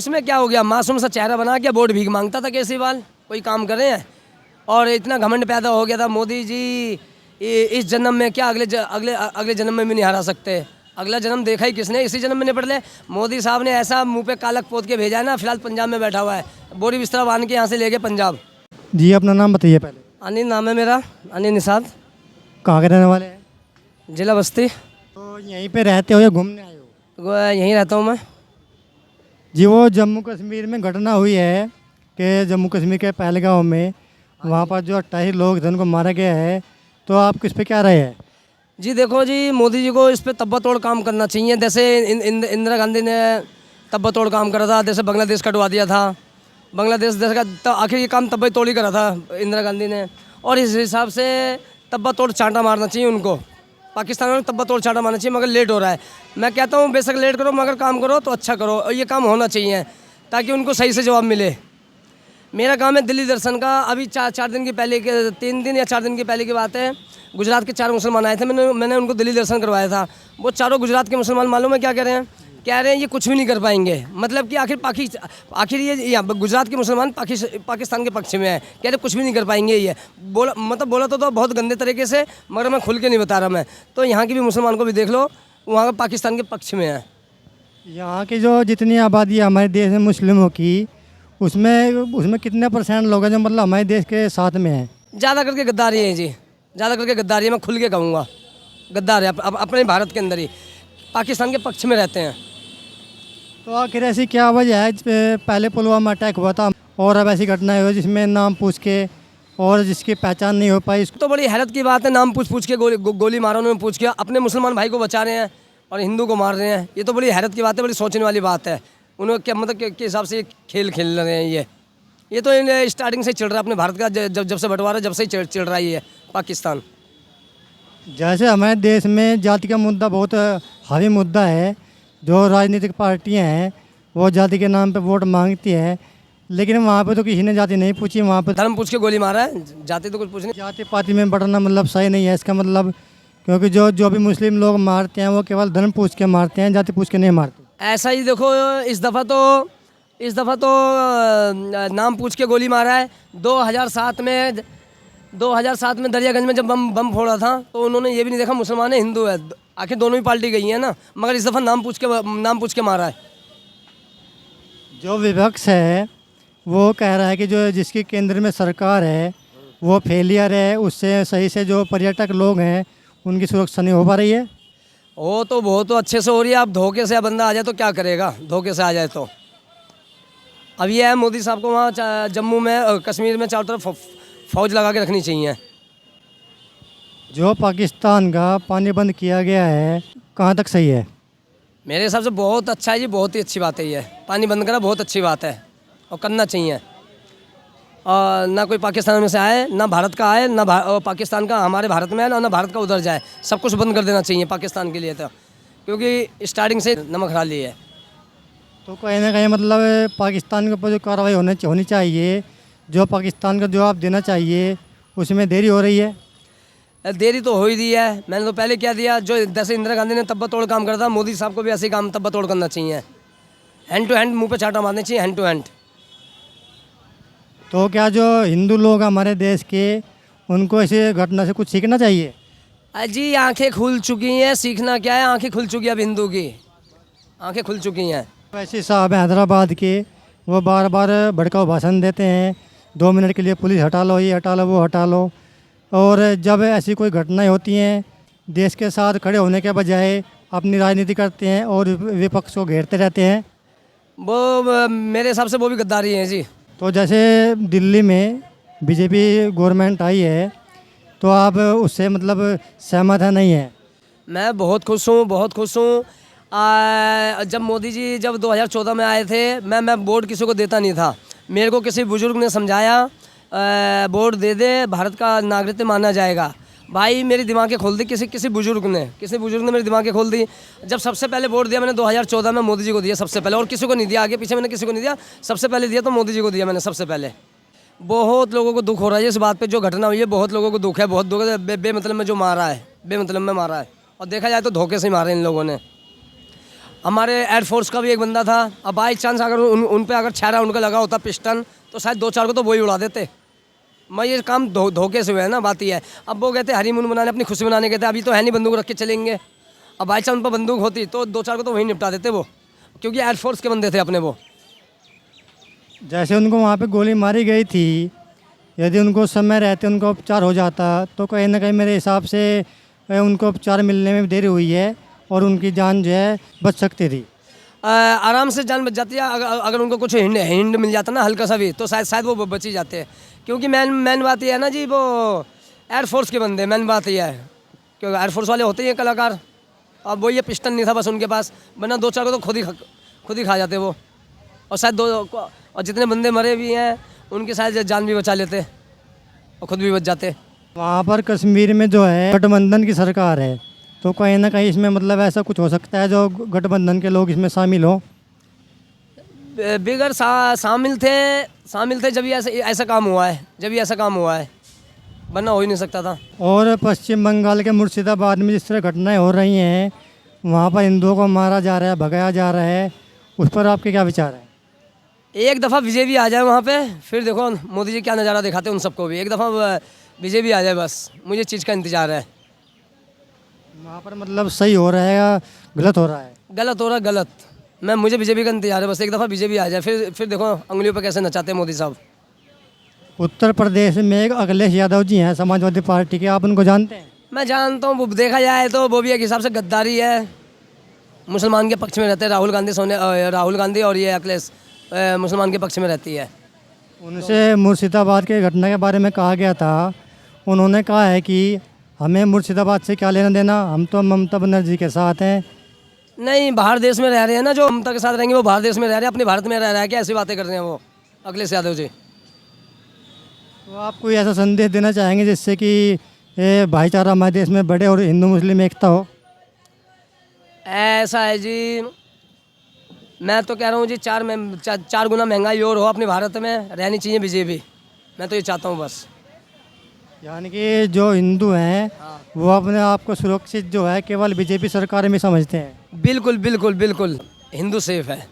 उसमें क्या हो गया, मासूम सा चेहरा बना के वोट भीख मांगता था केजरीवाल, कोई काम करे हैं। और इतना घमंड पैदा हो गया था मोदी जी इस जन्म में क्या अगले जन्म में भी नहीं हरा सकते। अगला जन्म देखा ही किसने, इसी जन्म में निपट ले। मोदी साहब ने ऐसा मुंह पे कालक पोत के भेजा है ना, फिलहाल पंजाब में बैठा हुआ है, बोरी बिस्तरा बांध के यहाँ से ले गए पंजाब। जी अपना नाम बताइए पहले। अनिल नाम है मेरा, अनिल निषाद, कहाँ के रहने वाले हैं? जिला बस्ती। तो यहीं पे रहते हो या घूमने आए हो? यहीं रहता हूँ मैं। जी वो जम्मू कश्मीर में घटना हुई है कि जम्मू कश्मीर के पहलगांव में वहाँ पर जो 28 लोग थे उनको मारा गया है, तो आप किस पे क्या राय है? जी देखो जी, मोदी जी को इस पे तब्बा तोड़ काम करना चाहिए। जैसे इंदिरा गांधी ने तब्बा तोड़ काम करा था, जैसे बांग्लादेश कटवा दिया था। बांग्लादेश देश का तो आखिर ये काम तब्बा तोड़ ही करा था इंदिरा गांधी ने, और इस हिसाब से तब्बा तोड़ चांटा मारना चाहिए उनको। पाकिस्तान में तब्बा तोड़ चांटा मारना चाहिए, मगर लेट हो रहा है। मैं कहता हूँ बेशक लेट करो, मगर काम करो तो अच्छा करो, और ये काम होना चाहिए ताकि उनको सही से जवाब मिले। मेरा काम है दिल्ली दर्शन का। अभी चार दिन की पहले के 3 दिन या 4 दिन की पहले की बात है, गुजरात के 4 मुसलमान आए थे, मैंने उनको दिल्ली दर्शन करवाया था। वो चारों गुजरात के मुसलमान मालूम है क्या कह रहे हैं? कह रहे हैं ये कुछ भी नहीं कर पाएंगे। मतलब कि आखिर ये गुजरात के मुसलमान पाकिस्तान के पक्ष में है, कह रहे कुछ भी नहीं कर पाएंगे। ये बोला तो बहुत गंदे तरीके से, मगर मैं खुल के नहीं बता रहा। मैं तो यहाँ के भी मुसलमान को भी देख लो, वहाँ का पाकिस्तान के पक्ष में है। यहाँ की जो जितनी आबादी है हमारे देश में मुस्लिमों की, उसमें कितने % लोग हैं जो मतलब हमारे देश के साथ में हैं? ज़्यादा करके गद्दारी है जी, ज़्यादा करके गद्दारी है। मैं खुल के कहूँगा गद्दार है, अपने भारत के अंदर ही पाकिस्तान के पक्ष में रहते हैं। तो आखिर ऐसी क्या वजह है? पहले पुलवामा अटैक हुआ था और अब ऐसी घटनाएं हुई जिसमें नाम पूछ के और जिसकी पहचान नहीं हो पाई। तो बड़ी हैरत की बात है, नाम पूछ के गोली मारा उन्होंने, पूछ के अपने मुसलमान भाई को बचा रहे हैं और हिंदू को मार रहे हैं। ये तो बड़ी हैरत की बात है, बड़ी सोचने वाली बात है। उन्होंने क्या मतलब के हिसाब से खेल खेल रहे हैं। ये तो स्टार्टिंग से चल रहा है अपने भारत का, जब से बंटवारा जब से ही चल रहा है ये पाकिस्तान। जैसे हमारे देश में जाति का मुद्दा बहुत हावी मुद्दा है, जो राजनीतिक पार्टियां हैं वो जाति के नाम पे वोट मांगती हैं, लेकिन वहाँ पे तो किसी ने जाति नहीं पूछी। वहाँ पे धर्म पूछ के गोली मारा है, जाति तो कुछ पूछ नहीं। जाति पाति में बढ़ना मतलब सही नहीं है इसका मतलब, क्योंकि जो भी मुस्लिम लोग मारते हैं वो केवल धर्म पूछ के मारते हैं, जाति पूछ के नहीं मारते। ऐसा ही देखो, इस दफ़ा तो नाम पूछ के गोली मारा है। 2007 में दरियागंज में जब बम फोड़ा था तो उन्होंने ये भी नहीं देखा मुसलमान है हिंदू है, आखिर दोनों ही पार्टी गई है ना, मगर इस दफ़ा नाम पूछ के मारा है। जो विपक्ष है वो कह रहा है कि जो जिसकी केंद्र में सरकार है वो फेलियर है, उससे सही से जो पर्यटक लोग हैं उनकी सुरक्षा नहीं हो पा रही है। वो तो बहुत अच्छे से हो रही है। अब धोखे से बंदा आ जाए तो क्या करेगा, धोखे से आ जाए तो। अब ये है मोदी साहब को वहाँ जम्मू में कश्मीर में चारों तरफ फौज लगा के रखनी चाहिए। जो पाकिस्तान का पानी बंद किया गया है कहाँ तक सही है? मेरे हिसाब से बहुत अच्छा है जी, बहुत ही अच्छी बात है। ये पानी बंद करना बहुत अच्छी बात है और करना चाहिए। और ना कोई पाकिस्तान में से आए, ना भारत का आए, ना पाकिस्तान का हमारे भारत में आए, ना भारत का उधर जाए। सब कुछ बंद कर देना चाहिए पाकिस्तान के लिए तो, क्योंकि स्टार्टिंग से नमक खा ली है। तो कहीं ना कहीं मतलब पाकिस्तान के ऊपर जो कार्रवाई होनी चाहिए, जो पाकिस्तान का जवाब देना चाहिए, उसमें देरी हो रही है। देरी तो हो ही रही है। मैंने तो पहले क्या दिया, जो जैसे इंदिरा गांधी ने तब्बा तोड़ काम करा था, मोदी साहब को भी ऐसे ही काम तब्बा तोड़ करना चाहिए। हैंड टू हैंड मुँह पे चाटा मारना चाहिए, हैंड टू हैंड। तो क्या जो हिंदू लोग हमारे देश के, उनको ऐसे घटना से कुछ सीखना चाहिए? जी आंखें खुल चुकी हैं, सीखना क्या है, आंखें खुल चुकी है। अब हिंदू की आंखें खुल चुकी हैं। वैसे साहब हैं हैदराबाद के, वो बार बार भड़काऊ भाषण देते हैं, 2 मिनट के लिए पुलिस हटा लो, ये हटा लो, वो हटा लो। और जब ऐसी कोई घटनाएं होती हैं, देश के साथ खड़े होने के बजाय अपनी राजनीति करते हैं और विपक्ष को घेरते रहते हैं। वो मेरे हिसाब से वो भी गद्दारी हैं जी। तो जैसे दिल्ली में बीजेपी गवर्नमेंट आई है, तो आप उससे मतलब सहमत है नहीं है? मैं बहुत खुश हूँ, बहुत खुश हूँ। जब मोदी जी 2014 में आए थे, मैं वोट किसी को देता नहीं था। मेरे को किसी बुजुर्ग ने समझाया, वोट दे दे, भारत का नागरिक माना जाएगा। भाई मेरी दिमागें खोल दी किसी बुजुर्ग ने मेरी दिमागें खोल दी। जब सबसे पहले वोट दिया मैंने 2014 में, मोदी जी को दिया सबसे पहले, और किसी को नहीं दिया, आगे पीछे मैंने किसी को नहीं दिया। सबसे पहले दिया तो मोदी जी को दिया मैंने सबसे पहले। बहुत लोगों को दुख हो रहा है इस बात पे, जो घटना हुई है, बहुत लोगों को दुख है, बहुत दुख है। बेमतलब में जो मारा है, बेमतलब में मारा है, और देखा जाए तो धोखे से ही मारे इन लोगों ने। हमारे एयरफोर्स का भी एक बंदा था। अब बाई चांस अगर उन पे अगर 6 राउंड का लगा होता पिस्टन, तो शायद 2-4 को तो वही उड़ा देते। मैं ये काम धोखे से हुआ है ना, बात ये है। अब वो कहते हनीमून मनाने, अपनी खुशी मनाने कहते, अभी तो है नहीं बंदूक रख के चलेंगे। अब बाई चांस उन पर बंदूक होती तो 2-4 को तो वहीं निपटा देते वो, क्योंकि एयरफोर्स के बंदे थे अपने वो। जैसे उनको वहाँ पे गोली मारी गई थी, यदि उनको समय रहते उनको उपचार हो जाता तो कहीं ना कहीं मेरे हिसाब से उनको उपचार मिलने में देरी हुई है और उनकी जान जो है बच सकती थी। आराम से जान बच जाती है। अगर उनको कुछ हिंड मिल जाता ना हल्का सा भी, तो शायद वो बच ही जाते हैं। क्योंकि मेन बात ये है ना जी, वो एयरफोर्स के बंदे, मेन बात ये है, क्योंकि एयरफोर्स वाले होते ही हैं कलाकार। अब वो ये पिस्टन नहीं था बस उनके पास, वरना 2-4 को तो खुद ही खा जाते वो। और शायद और जितने बंदे मरे भी हैं उनकी शायद जान भी बचा लेते और खुद भी बच जाते। वहाँ पर कश्मीर में जो है गठबंधन की सरकार है, तो कहीं ना कहीं इसमें मतलब ऐसा कुछ हो सकता है जो गठबंधन के लोग इसमें शामिल हों। बिगर शामिल थे जब ऐसा काम हुआ है, वरना हो ही नहीं सकता था। और पश्चिम बंगाल के मुर्शिदाबाद में जिस तरह घटनाएं हो रही हैं, वहाँ पर हिंदुओं को मारा जा रहा है, भगाया जा रहा है, उस पर आपके क्या विचार हैं? एक दफ़ा बीजेपी आ जाए वहाँ पे, फिर देखो मोदी जी क्या नज़ारा दिखाते हैं उन सबको भी। एक दफ़ा बीजेपी आ जाए बस, मुझे चीज़ का इंतज़ार है। वहाँ पर मतलब सही हो रहा है या गलत हो रहा है? गलत हो रहा है, गलत। मुझे बीजेपी का इंतजार है बस, एक दफ़ा बीजेपी आ जाए, फिर देखो उंगलियों पर कैसे नचाते हैं मोदी साहब। उत्तर प्रदेश में एक अखिलेश यादव जी हैं समाजवादी पार्टी के, आप उनको जानते हैं? मैं जानता हूँ, वो देखा जाए तो वो भी एक हिसाब से गद्दारी है। मुसलमान के पक्ष में रहते हैं राहुल गांधी और ये अखिलेश मुसलमान के पक्ष में रहती है। उनसे मुर्शिदाबाद के घटना के बारे में कहा गया था, उन्होंने कहा है कि हमें मुर्शिदाबाद से क्या लेना देना, हम तो ममता बनर्जी के साथ हैं। नहीं, बाहर देश में रह रहे हैं ना, जो ममता के साथ रहेंगे वो बाहर देश में रह रहे हैं, अपने भारत में रह रहा है क्या, ऐसी बातें कर रहे हैं वो अखिलेश यादव जी। तो आप कोई ऐसा संदेश देना चाहेंगे जिससे कि भाईचारा हमारे देश में बढ़े और हिंदू मुस्लिम एकता हो? ऐसा है जी, मैं तो कह रहा हूँ जी, 4 गुना महंगाई और हो अपने भारत में, रहनी चाहिए बीजेपी। मैं तो ये चाहता हूँ बस। यानी कि जो हिंदू हैं वो अपने आप को सुरक्षित जो है केवल बीजेपी सरकार में समझते हैं। बिल्कुल बिल्कुल बिल्कुल, हिंदू सेफ है।